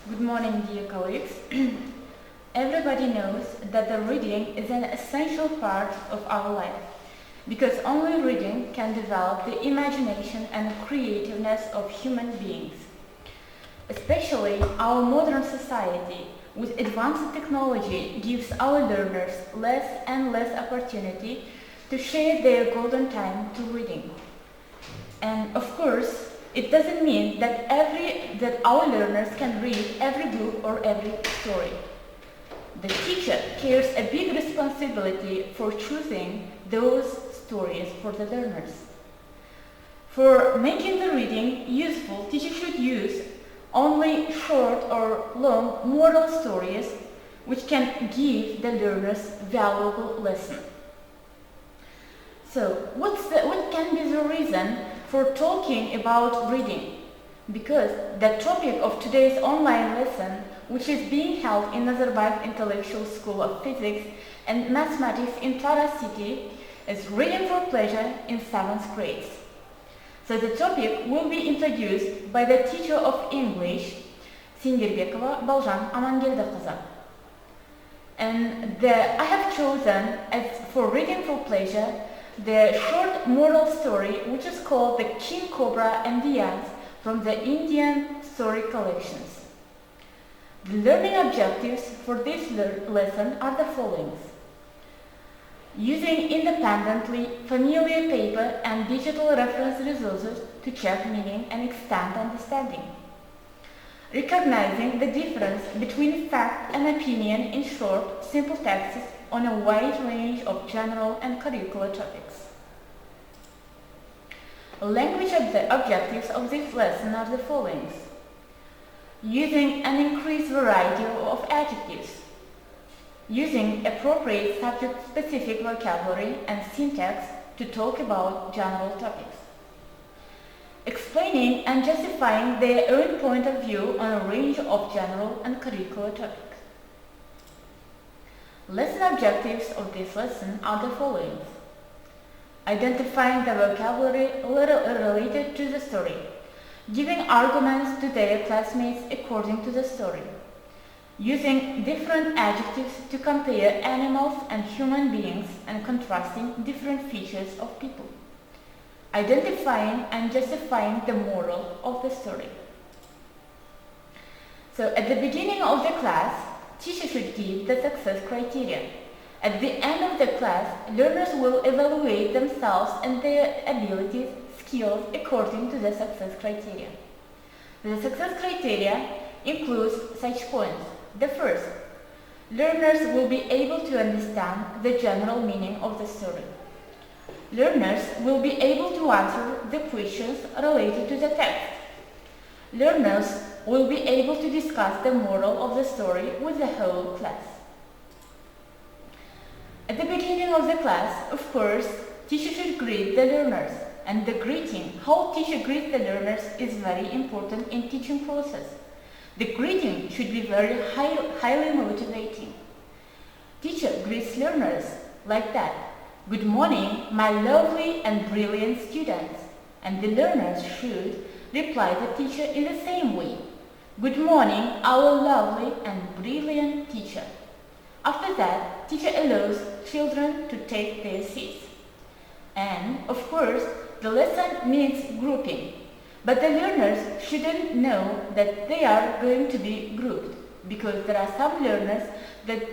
Good morning, dear colleagues. Everybody knows that the reading is an essential part of our life because only reading can develop the imagination and creativeness of human beings. Especially our modern society with advanced technology gives our learners less and less opportunity to share their golden time to reading. And of course, it doesn't mean that our learners can read every book or every story. The teacher carries a big responsibility for choosing those stories for the learners. For making the reading useful, teachers should use only short or long moral stories which can give the learners valuable lesson. So, what can be the reason for talking about reading? Because the topic of today's online lesson, which is being held in Nazarbayev Intellectual School of Physics and Mathematics in Tara City, is Reading for Pleasure in 7th grade. So the topic will be introduced by the teacher of English, Sенгербекова Балжан Амангелдықызы. And I have chosen for Reading for Pleasure the short moral story which is called The King Cobra and the Ants from the Indian story collections. The learning objectives for this lesson are the following. Using independently familiar paper and digital reference resources to check meaning and extend understanding. Recognizing the difference between fact and opinion in short, simple texts on a wide range of general and curricular topics. Language objectives of this lesson are the following. Using an increased variety of adjectives. Using appropriate subject-specific vocabulary and syntax to talk about general topics. Explaining and justifying their own point of view on a range of general and curricular topics. Lesson objectives of this lesson are the following. Identifying the vocabulary related to the story. Giving arguments to their classmates according to the story. Using different adjectives to compare animals and human beings and contrasting different features of people. Identifying and justifying the moral of the story. So at the beginning of the class, teacher should give the success criteria. At the end of the class, learners will evaluate themselves and their abilities, skills according to the success criteria. The success criteria includes such points. The first, learners will be able to understand the general meaning of the story. Learners will be able to answer the questions related to the text. Learners will be able to discuss the moral of the story with the whole class. At the beginning of the class, of course, teacher should greet the learners. And the greeting, how teacher greets the learners, is very important in teaching process. The greeting should be very highly motivating. Teacher greets learners like that. Good morning, my lovely and brilliant students. And the learners should reply the teacher in the same way. Good morning, our lovely and brilliant teacher. After that, teacher allows children to take their seats. And, of course, the lesson needs grouping. But the learners shouldn't know that they are going to be grouped because there are some learners that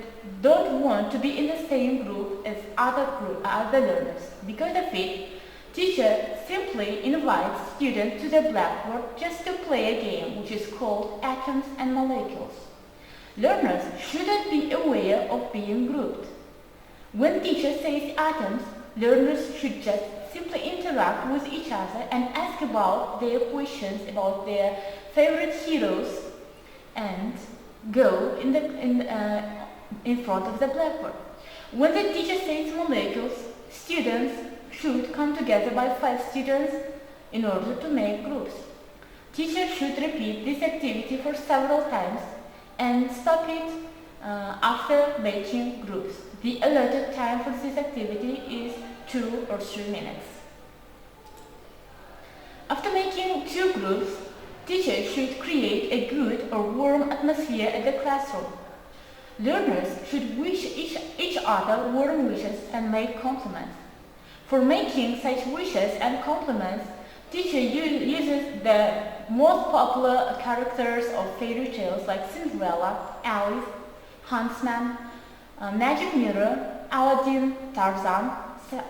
don't want to be in the same group as other learners. Because of it, teacher simply invites students to the blackboard just to play a game which is called Atoms and Molecules. Learners shouldn't be aware of being grouped. When teacher says atoms, learners should just simply interact with each other and ask about their questions about their favorite heroes and go in front of the blackboard. When the teacher says molecules, students should come together by 5 students in order to make groups. Teacher should repeat this activity for several times and stop it after making groups. The allotted time for this activity is 2 or 3 minutes. After making 2 groups, Teachers should create a good or warm atmosphere at the classroom. Learners should wish each other warm wishes and make compliments. For making such wishes and compliments, teacher uses the most popular characters of fairy tales like Cinderella, Alice, Huntsman, Magic Mirror, Aladdin, Tarzan,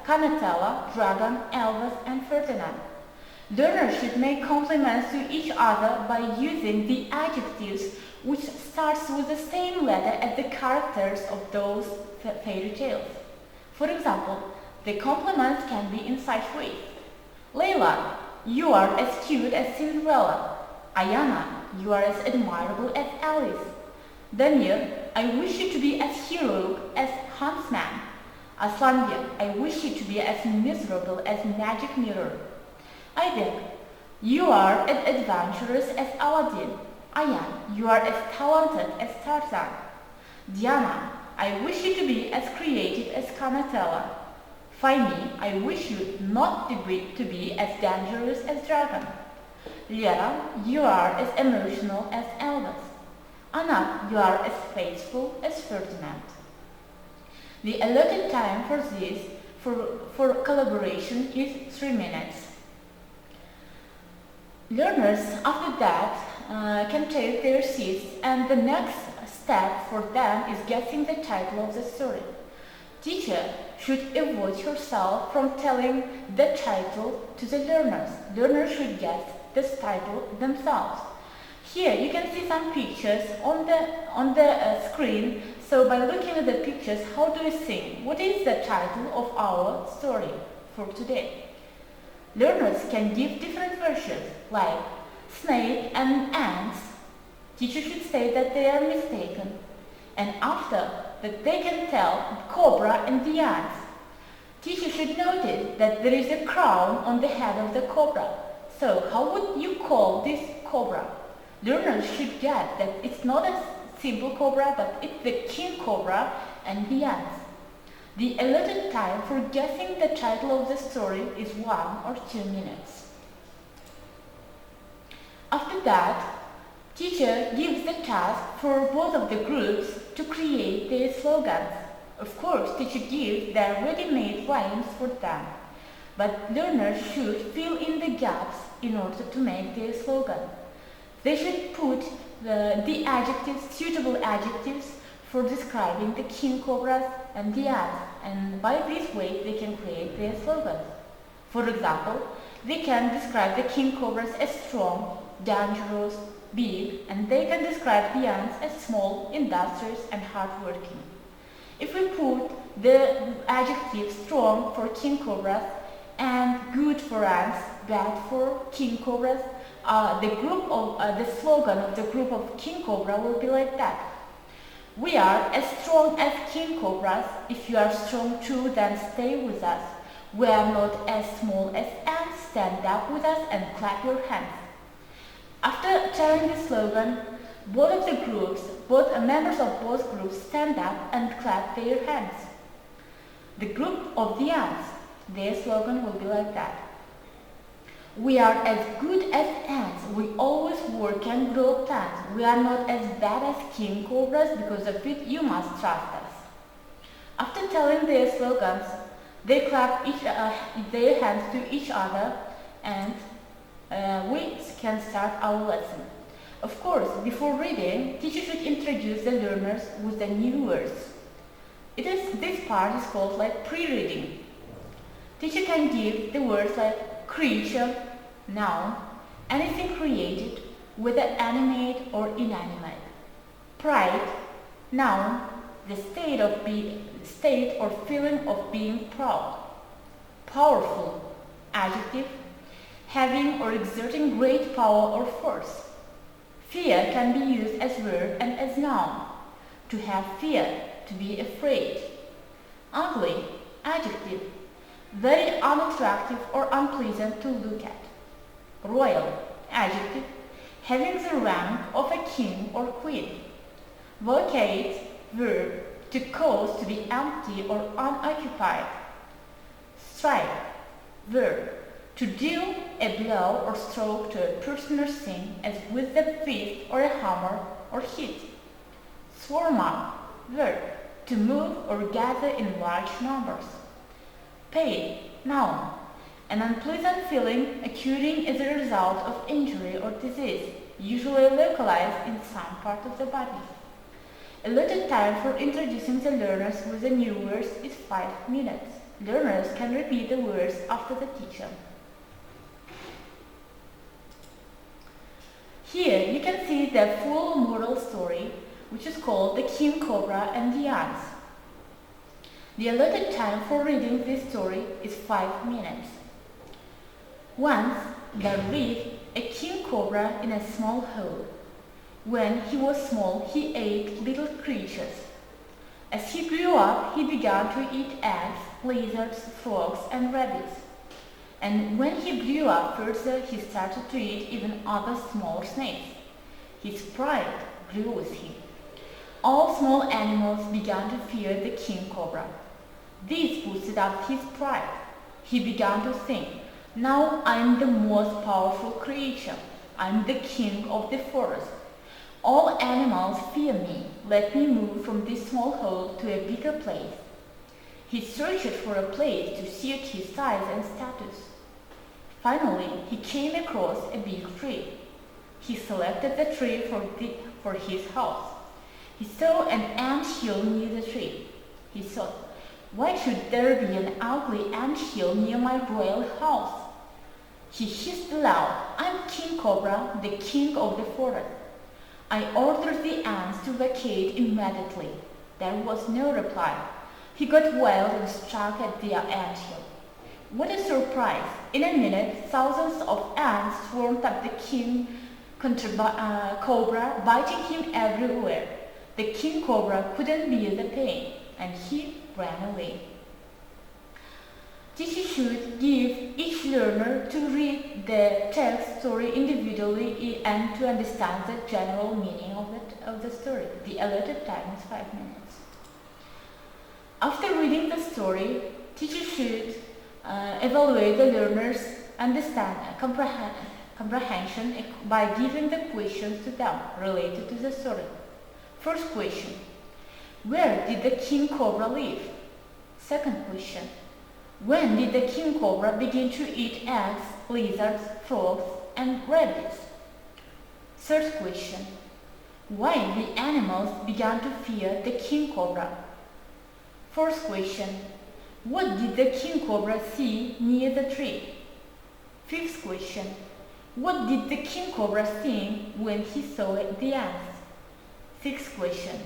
Canatella, Dragon, Elvis, and Ferdinand. Learners should make compliments to each other by using the adjectives which starts with the same letter as the characters of those fairy tales. For example, the compliments can be in such ways. Layla, you are as cute as Cinderella. Ayana, you are as admirable as Alice. Damir, I wish you to be as heroic as Huntsman. Aslanbek, I wish you to be as miserable as Magic Mirror. Aybek, you are as adventurous as Aladdin. Ayan, you are as talented as Tarzan. Diana, I wish you to be as creative as Canatella. Fahmi, I wish you not to be as dangerous as Dragon. Lera, you are as emotional as Elvis. Anat, you are as faithful as Ferdinand. The allotted time for this, for collaboration, is 3 minutes. Learners, after that, can take their seats, and the next step for them is guessing the title of the story. Teacher should avoid herself from telling the title to the learners. Learners should guess this title themselves. Here you can see some pictures on the screen. So by looking at the pictures, how do you think? What is the title of our story for today? Learners can give different versions, like snake and ants. Teacher should say that they are mistaken. And after that they can tell cobra and the ants. Teacher should notice that there is a crown on the head of the cobra. So how would you call this cobra? Learners should get that it's not a simple cobra, but it's the king cobra and the ants. The allotted time for guessing the title of the story is 1 or 2 minutes. After that, teacher gives the task for both of the groups to create their slogans. Of course, teacher gives their ready-made rhymes for them, but learners should fill in the gaps in order to make their slogan. They should put the adjectives, suitable adjectives for describing the king cobras and the ants, and by this way they can create their slogans. For example, they can describe the king cobras as strong, dangerous, big, and they can describe the ants as small, industrious, and hardworking. If we put the adjective strong for king cobras and good for ants, bad for king cobras, the slogan of the group of king cobra will be like that. We are as strong as king cobras. If you are strong too, then stay with us. We are not as small as ants. Stand up with us and clap your hands. After telling the slogan, both of the groups, members of both groups stand up and clap their hands. The group of the ants, their slogan will be like that. We are as good as ants. We always work and grow plants. We are not as bad as king cobras. Because of it, you must trust us. After telling their slogans, they clap their hands to each other, and we can start our lesson. Of course, before reading, teacher should introduce the learners with the new words. This part is called like pre-reading. Teacher can give the words like creature, noun, anything created, whether animate or inanimate. Pride, noun, the state or feeling of being proud. Powerful, adjective, having or exerting great power or force. Fear can be used as verb and as noun. To have fear, to be afraid. Ugly, adjective, very unattractive or unpleasant to look at. Royal, adjective, having the rank of a king or queen. Vacate, verb, to cause to be empty or unoccupied. Strike, verb, To deal a blow or stroke to a person or thing as with the fist or a hammer or hit. Swarm up, verb, to move or gather in large numbers. Pain, noun, an unpleasant feeling occurring as a result of injury or disease, usually localized in some part of the body. Allotted time for introducing the learners with the new words is 5 minutes. Learners can repeat the words after the teacher. Here you can see the full moral story, which is called The King Cobra and the Ants. The allotted time for reading this story is 5 minutes. Once there lived a king cobra in a small hole. When he was small, he ate little creatures. As he grew up, he began to eat ants, lizards, frogs, and rabbits. And when he grew up further, he started to eat even other smaller snakes. His pride grew with him. All small animals began to fear the king cobra. This boosted up his pride. He began to think, now I am the most powerful creature. I am the king of the forest. All animals fear me. Let me move from this small hole to a bigger place. He searched for a place to suit his size and status. Finally, he came across a big tree. He selected the tree for his house. He saw an ant hill near the tree. He thought, why should there be an ugly ant hill near my royal house? He hissed aloud, I am King Cobra, the king of the forest. I ordered the ants to vacate immediately. There was no reply. He got wild and struck at the ant hill. What a surprise! In a minute, thousands of ants swarmed up the king cobra, biting him everywhere. The king cobra couldn't bear the pain, and he ran away. Teacher should give each learner to read the text story individually and to understand the general meaning of the story. The allotted time is 5 minutes. After reading the story, teacher should evaluate the learner's comprehension by giving the questions to them related to the story. First question, where did the king cobra live? Second question, when did the king cobra begin to eat ants, lizards, frogs, and rabbits? Third question, why the animals began to fear the king cobra? Fourth question, what did the king cobra see near the tree? Fifth question, what did the king cobra think when he saw the ants? Sixth question,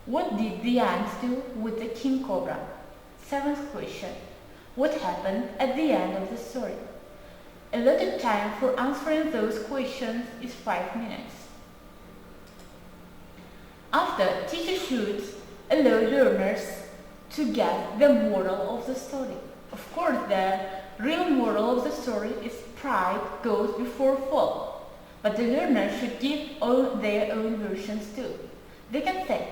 what did the ants do with the king cobra? Seventh question, what happened at the end of the story? Allotted time for answering those questions is 5 minutes. After, teacher should allow learners to get the moral of the story. Of course, the real moral of the story is pride goes before fall, but the learner should give their own versions too. They can say,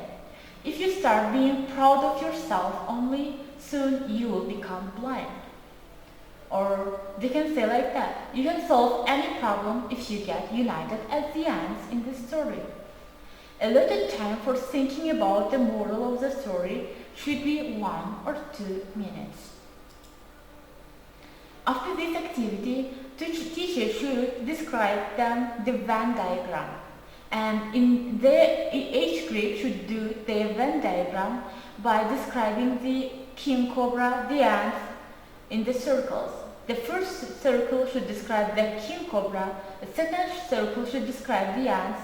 if you start being proud of yourself only, soon you will become blind. Or they can say like that, you can solve any problem if you get united as the ants in the story. Allotted time for thinking about the moral of the story should be 1 or 2 minutes. After this activity, teacher should describe them the Venn diagram, and each group should do their Venn diagram by describing the king cobra, the ants, in the circles. The first circle should describe the king cobra, the second circle should describe the ants,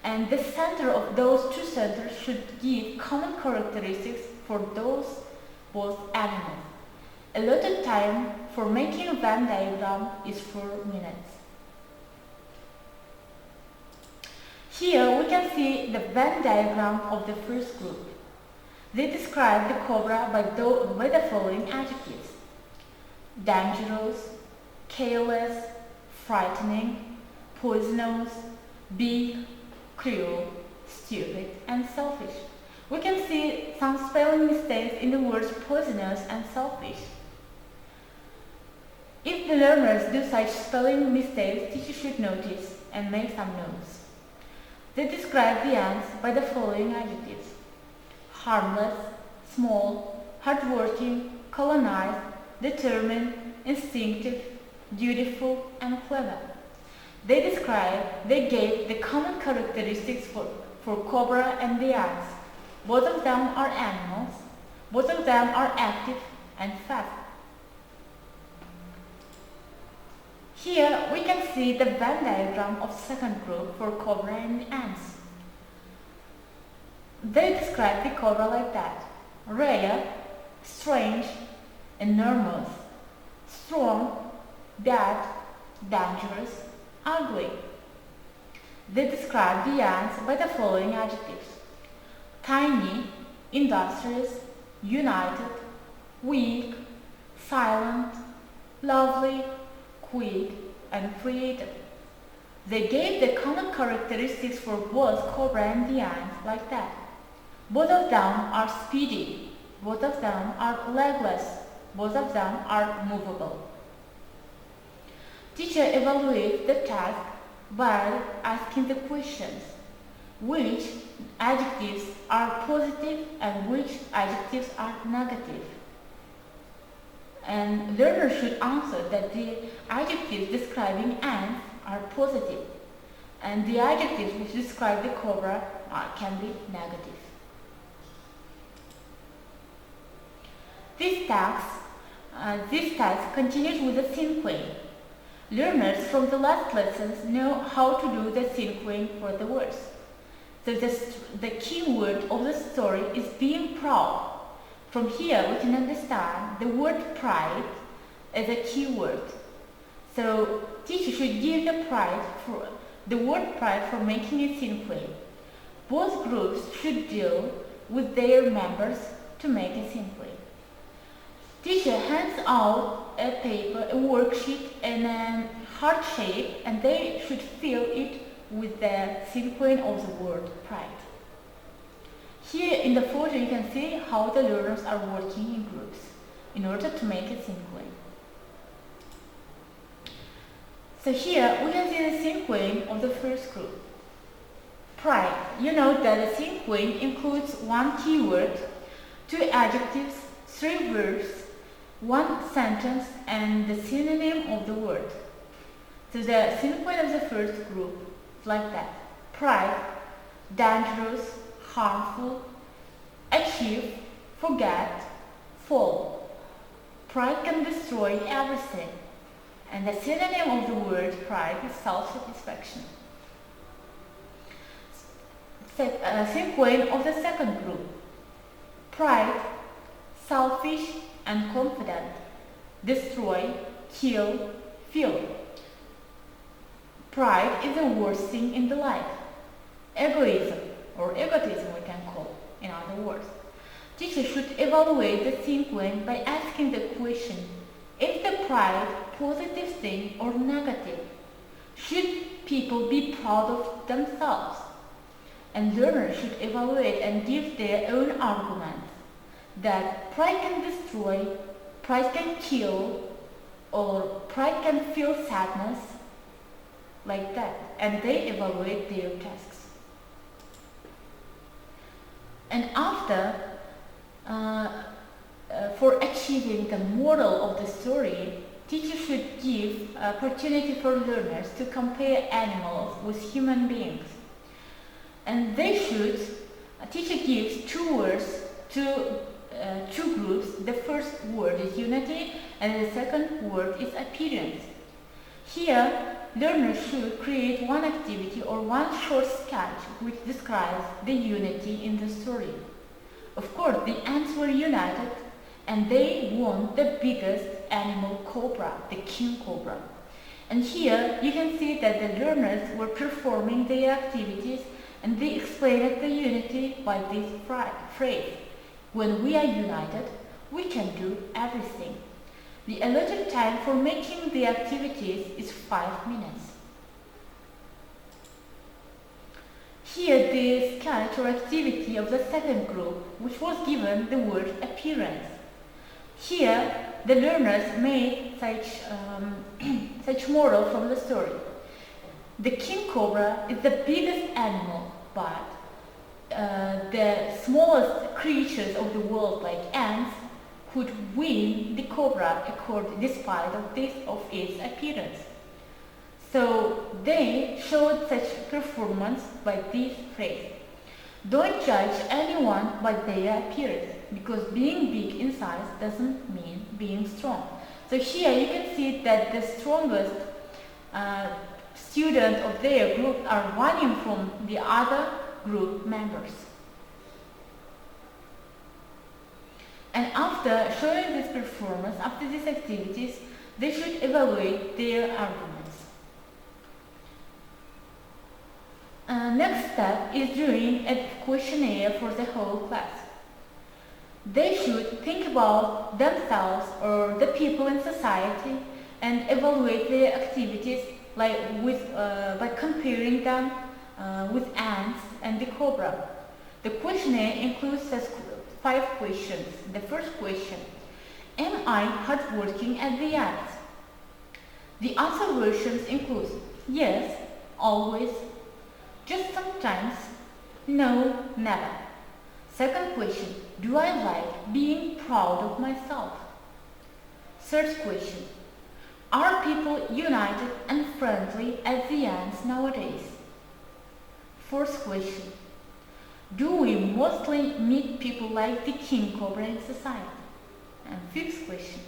and the center of those two centers should give common characteristics for those both animals. Allotted time for making a Venn diagram is 4 minutes. Here we can see the Venn diagram of the first group. They describe the cobra by the following adjectives: dangerous, careless, frightening, poisonous, big, cruel, stupid, and selfish. We can see some spelling mistakes in the words poisonous and selfish. If If the learners do such spelling mistakes, teacher should notice and make some notes. They describe the ants by the following adjectives: harmless, small, hardworking, colonized, determined, instinctive, dutiful, and clever. They gave the common characteristics for cobra and the ants. Both of them are animals. Both of them are active and fast. Here we can see the Venn diagram of second group for cobra and ants. They describe the cobra like that: rare, strange, enormous, strong, bad, dangerous, ugly. They describe the ants by the following adjectives: tiny, industrious, united, weak, silent, lovely, quick, and creative. They gave the common characteristics for both cobra and the ants like that. Both of them are speedy. Both of them are legless. Both of them are movable. Teacher evaluates the task by asking the questions: which adjectives are positive and which adjectives are negative? And learners should answer that the adjectives describing ants are positive and the adjectives which describe the cobra can be negative. This task continues with the sequence. Learners from the last lessons know how to do the sequence for the words. So the key word of the story is being proud. From here we can understand the word pride as a key word. So teacher should give the word pride for making a sequence. Both groups should deal with their members to make a sequence. Teacher hands out a paper, a worksheet in a heart shape, and they should fill it with the sequence of the word pride. Here in the photo you can see how the learners are working in groups in order to make a sequence. So here we can see the sequence of the first group. Pride. You know that the sequence includes one keyword, two adjectives, three verbs, one sentence, and the synonym of the word. So the sequence of the first group is like that: pride, dangerous, harmful, achieve, forget, fall. Pride can destroy everything. And the synonym of the word pride is self-satisfaction. Sequence of the second group: pride, selfish and confident, destroy, kill, feel. Pride is the worst thing in the life. Egoism, or egotism we can call, in other words. Teacher should evaluate the sequence by asking the question: is the pride positive thing or negative? Should people be proud of themselves? And learners should evaluate and give their own arguments that pride can destroy, pride can kill, or pride can feel sadness, like that, and they evaluate their tasks. And after, for achieving the moral of the story, teacher should give opportunity for learners to compare animals with human beings. And teacher gives two words to two groups. The first word is unity and the second word is appearance. Here, learners should create one activity or one short sketch which describes the unity in the story. Of course, the ants were united and they won the biggest animal cobra, the king cobra. And here you can see that the learners were performing their activities and they explained the unity by this phrase: when we are united, we can do everything. The allotted time for making the activities is 5 minutes. Here the sketch or activity of the second group, which was given the word appearance. Here the learners made such moral from the story. The king cobra is the biggest animal, but the smallest creatures of the world, like ants, could win the cobra despite of its appearance. So they showed such performance by this phrase. Don't judge anyone by their appearance, because being big in size doesn't mean being strong. So here you can see that the strongest students of their group are running from the other group members. And after showing this performance, after these activities, they should evaluate their arguments. Next step is doing a questionnaire for the whole class. They should think about themselves or the people in society and evaluate their activities by comparing them with ants and the cobra. The questionnaire includes 5 questions. The first question: am I hardworking as the ants? The answer versions include yes, always, just sometimes, no, never. Second question: do I like being proud of myself? Third question: are people united and friendly as the ants nowadays? Fourth question: do we mostly meet people like the king cobra in society? And fifth question: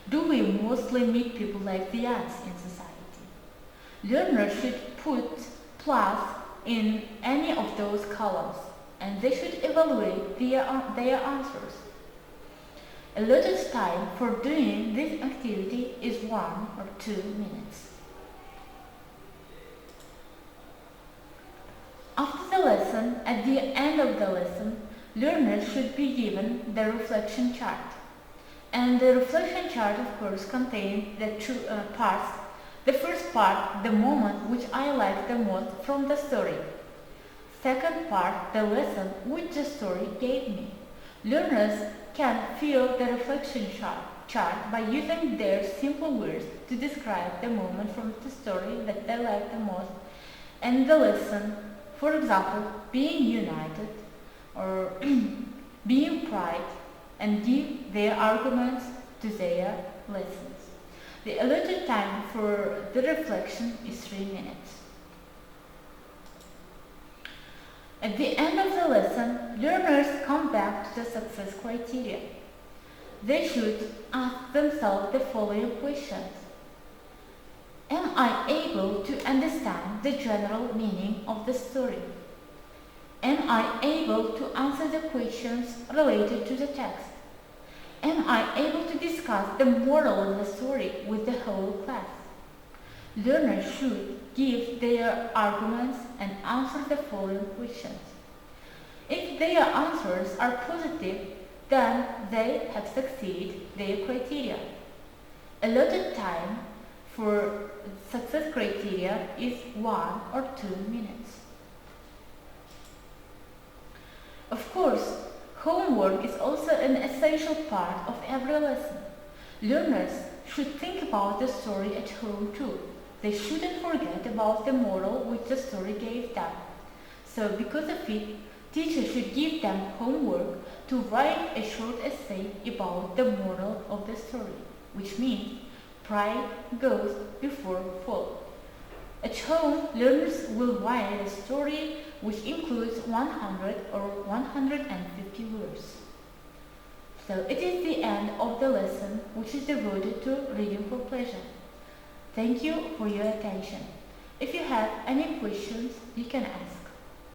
do we mostly meet people like the ants in society? Learners should put plus in any of those columns, and they should evaluate their answers. Allotted time for doing this activity is 1 or 2 minutes. After the lesson, at the end of the lesson, learners should be given the reflection chart. And the reflection chart, of course, contains the two parts. The first part, the moment which I liked the most from the story. Second part, the lesson which the story gave me. Learners can fill the reflection chart by using their simple words to describe the moment from the story that they liked the most and the lesson. For example, being united or being pride, and give their arguments to their lessons. The allotted time for the reflection is 3 minutes. At the end of the lesson, learners come back to the success criteria. They should ask themselves the following questions. Am I able to understand the general meaning of the story? Am I able to answer the questions related to the text? Am I able to discuss the moral of the story with the whole class? Learners should give their arguments and answer the following questions. If their answers are positive, then they have succeeded their criteria. Allotted time for success criteria is 1 or 2 minutes. Of course, homework is also an essential part of every lesson. Learners should think about the story at home too. They shouldn't forget about the moral which the story gave them. So because of it, teachers should give them homework to write a short essay about the moral of the story, which means pride goes before fall. At home, learners will write a story which includes 100 or 150 words. So it is the end of the lesson, which is devoted to reading for pleasure. Thank you for your attention. If you have any questions, you can ask.